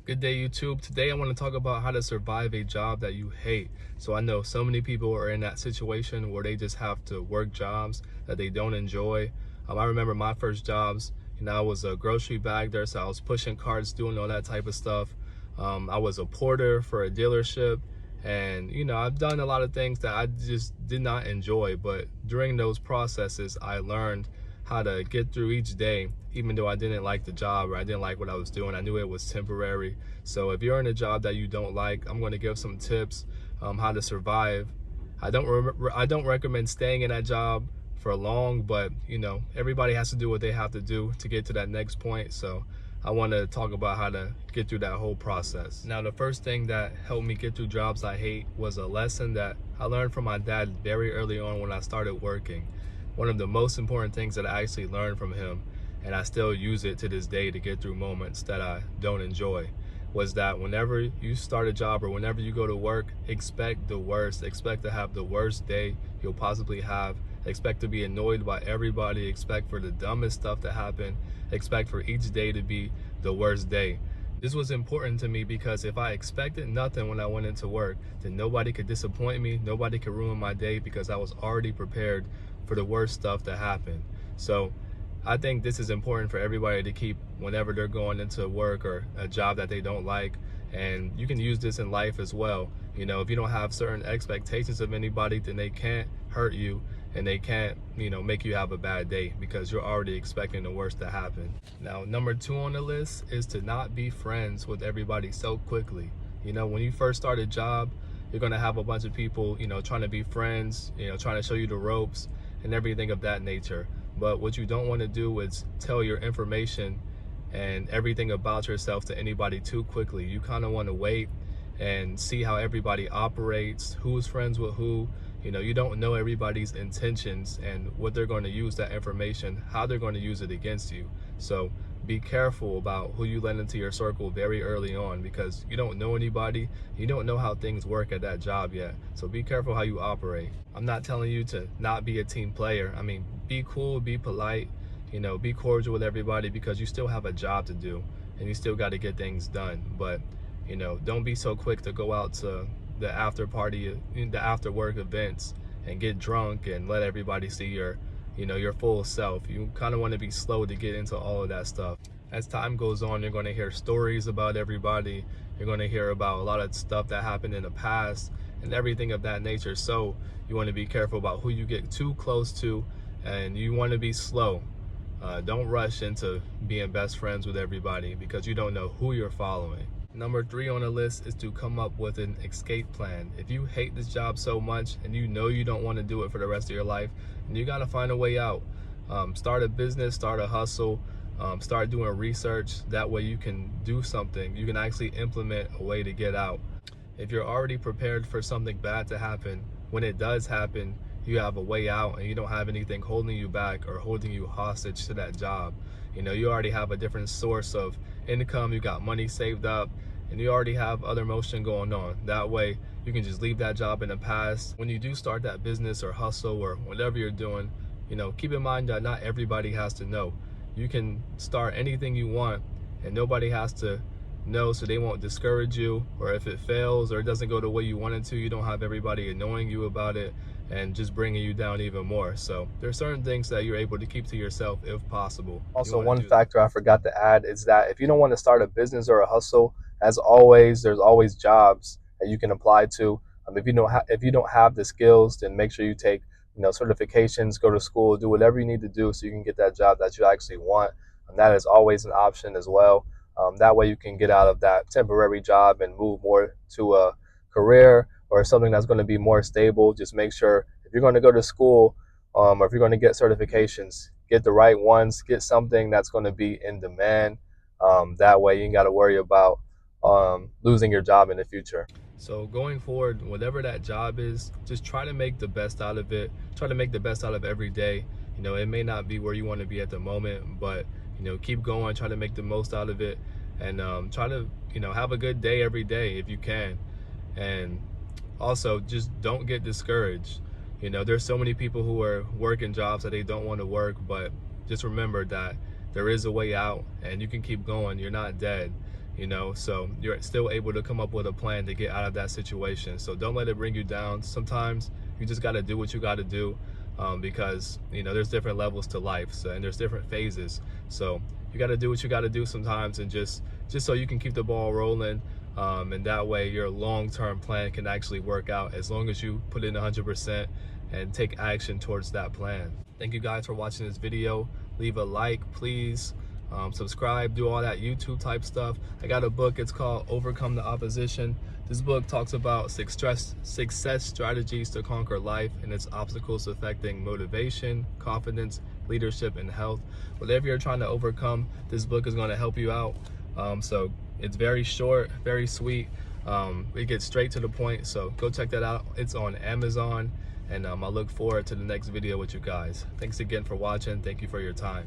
Good day, YouTube. Today I want to talk about how to survive a job that you hate. So I know so many people are in that situation where they just have to work jobs that they don't enjoy. I remember my first jobs, I was a grocery bagger, so I was pushing carts, doing all that type of stuff. I was a porter for a dealership, and I've done a lot of things that I just did not enjoy, but during those processes I learned how to get through each day, even though I didn't like the job or I didn't like what I was doing. I knew it was temporary. So if you're in a job that you don't like, I'm going to give some tips how to survive. I don't recommend staying in that job for long, but everybody has to do what they have to do to get to that next point. So I want to talk about how to get through that whole process. Now, the first thing that helped me get through jobs I hate was a lesson that I learned from my dad very early on when I started working. One of the most important things that I actually learned from him, and I still use it to this day to get through moments that I don't enjoy, was that whenever you start a job or whenever you go to work, expect the worst. Expect to have the worst day you'll possibly have. Expect to be annoyed by everybody. Expect for the dumbest stuff to happen. Expect for each day to be the worst day. This was important to me because if I expected nothing when I went into work, then nobody could disappoint me, nobody could ruin my day because I was already prepared for the worst stuff to happen. So I think this is important for everybody to keep whenever they're going into work or a job that they don't like. And you can use this in life as well. If you don't have certain expectations of anybody, then they can't hurt you and they can't, make you have a bad day because you're already expecting the worst to happen. Now, number 2 on the list is to not be friends with everybody so quickly. When you first start a job, you're gonna have a bunch of people, trying to be friends, trying to show you the ropes and everything of that nature. But what you don't want to do is tell your information and everything about yourself to anybody too quickly. You kind of want to wait and see how everybody operates, who's friends with who. You don't know everybody's intentions and what they're going to use that information, how they're going to use it against you. So be careful about who you let into your circle very early on because you don't know anybody. You don't know how things work at that job yet. So be careful how you operate. I'm not telling you to not be a team player. I mean, be cool, be polite, be cordial with everybody because you still have a job to do and you still got to get things done. But, don't be so quick to go out to the after party, the after work events and get drunk and let everybody see your full self. You kind of want to be slow to get into all of that stuff. As time goes on, you're going to hear stories about everybody. You're going to hear about a lot of stuff that happened in the past and everything of that nature. So you want to be careful about who you get too close to and you want to be slow. Don't rush into being best friends with everybody because you don't know who you're following. Number 3 on the list is to come up with an escape plan. If you hate this job so much and you know you don't want to do it for the rest of your life, and you got to find a way out. Start a business, start a hustle, start doing research. That way you can do something. You can actually implement a way to get out. If you're already prepared for something bad to happen, when it does happen, you have a way out and you don't have anything holding you back or holding you hostage to that job. You already have a different source of income, you got money saved up, and you already have other motion going on. That way you can just leave that job in the past. When you do start that business or hustle or whatever you're doing, keep in mind that not everybody has to know. You can start anything you want and nobody has to know, so they won't discourage you, or if it fails or it doesn't go the way you want it to, you don't have everybody annoying you about it and just bringing you down even more. So there's certain things that you're able to keep to yourself if possible. Also, one factor I forgot to add is that if you don't want to start a business or a hustle, as always, there's always jobs that you can apply to. If you don't have the skills, then make sure you take certifications, go to school, do whatever you need to do so you can get that job that you actually want. And that is always an option as well. That way you can get out of that temporary job and move more to a career or something that's going to be more stable. Just make sure if you're going to go to school or if you're going to get certifications, get the right ones, get something that's going to be in demand. That way you ain't got to worry about losing your job in the future. So going forward, whatever that job is, just try to make the best out of it. Try to make the best out of every day. It may not be where you want to be at the moment, but keep going, try to make the most out of it, and try to have a good day every day if you can. And also just don't get discouraged. There's so many people who are working jobs that they don't want to work, but just remember that there is a way out and you can keep going. You're not dead. you know, so you're still able to come up with a plan to get out of that situation. So don't let it bring you down. Sometimes you just got to do what you got to do, because, you know, there's different levels to life, so, and there's different phases. So you got to do what you got to do sometimes, and just so you can keep the ball rolling, and that way your long-term plan can actually work out as long as you put in 100% and take action towards that plan. Thank you guys for watching this video. Leave a like, please. Subscribe, do all that YouTube type stuff. I got a book, it's called Overcome the Opposition. This book talks about success strategies to conquer life and its obstacles affecting motivation, confidence, leadership, and health. Whatever you're trying to overcome, this book is going to help you out. So it's very short, very sweet. We get straight to the point, so go check that out. It's on Amazon, and I look forward to the next video with you guys. Thanks again for watching. Thank you for your time.